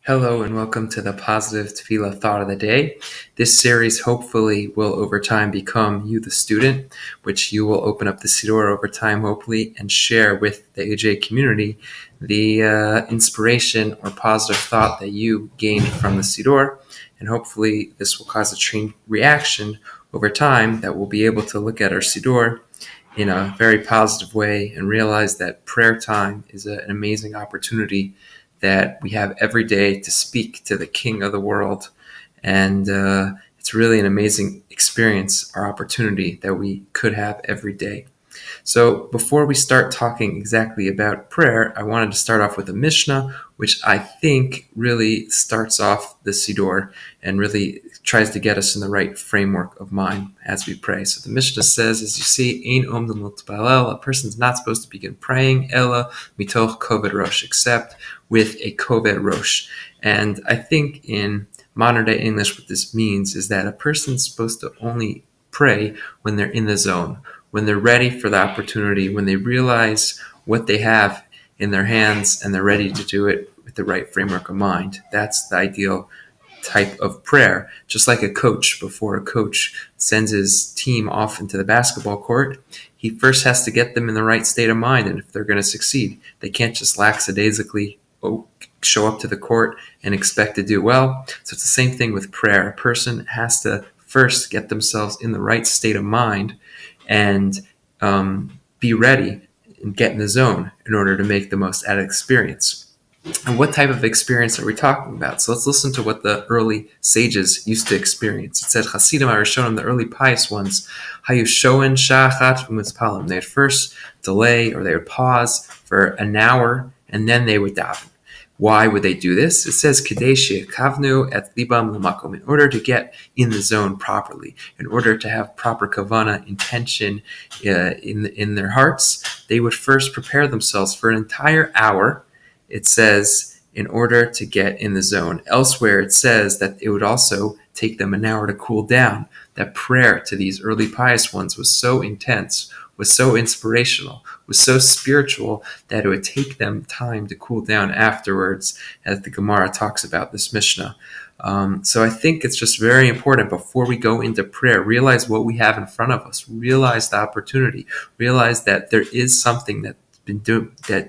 Hello and welcome to the Positive Tefilla Thought of the Day. This series hopefully will over time become You the Student, which you will open up the Siddur over time hopefully and share with the AJ community the inspiration or positive thought that you gained from the Siddur. And hopefully this will cause a chain reaction over time that we'll be able to look at our Siddur in a very positive way and realize that prayer time is an amazing opportunity that we have every day to speak to the King of the world. And it's really an amazing experience, our opportunity that we could have every day. So before we start talking exactly about prayer, I wanted to start off with a Mishnah, which I think really starts off the Siddur and really tries to get us in the right framework of mind as we pray. So the Mishnah says, as you see, Ein omdin l'tpalel, a person's not supposed to begin praying, ela mitoch koved rosh, except with a koved rosh. And I think in modern day English what this means is that a person's supposed to only pray when they're in the zone, when they're ready for the opportunity, when they realize what they have in their hands and they're ready to do it with the right framework of mind. That's the ideal type of prayer. Just like a coach, before a coach sends his team off into the basketball court, he first has to get them in the right state of mind. And if they're going to succeed, they can't just lackadaisically show up to the court and expect to do well. So it's the same thing with prayer. A person has to first get themselves in the right state of mind and be ready and get in the zone in order to make the most out of experience. And what type of experience are we talking about? So let's listen to what the early sages used to experience. It said, Hasidim Arishonim, the early pious ones, Hayu shoen shachat v'mitzpalim. They'd first delay or they would pause for an hour and then they would daven. Why would they do this? It says, Kadesh kavnu et libam l'makom, in order to get in the zone properly, in order to have proper kavana, intention in their hearts, they would first prepare themselves for an entire hour. It says, in order to get in the zone. Elsewhere, it says that it would also take them an hour to cool down. That prayer to these early pious ones was so intense, was so inspirational, was so spiritual that it would take them time to cool down afterwards, as the Gemara talks about this Mishnah. So I think it's just very important before we go into prayer, realize what we have in front of us, realize the opportunity, realize that there is something that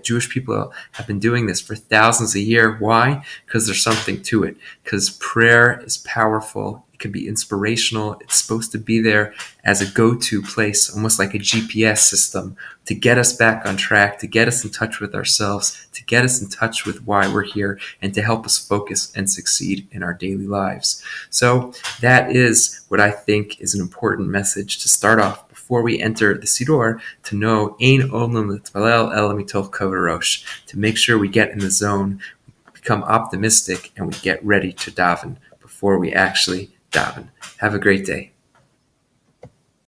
Jewish people have been doing this for thousands of years. Why? Because there's something to it. Because prayer is powerful. It can be inspirational. It's supposed to be there as a go-to place, almost like a GPS system, to get us back on track, to get us in touch with ourselves, to get us in touch with why we're here, and to help us focus and succeed in our daily lives. So that is what I think is an important message to start off before we enter the Siddur, to know Ein omdin l'tpalel ela mitoch koved rosh, to make sure we get in the zone, become optimistic, and we get ready to daven before we actually daven. Have a great day.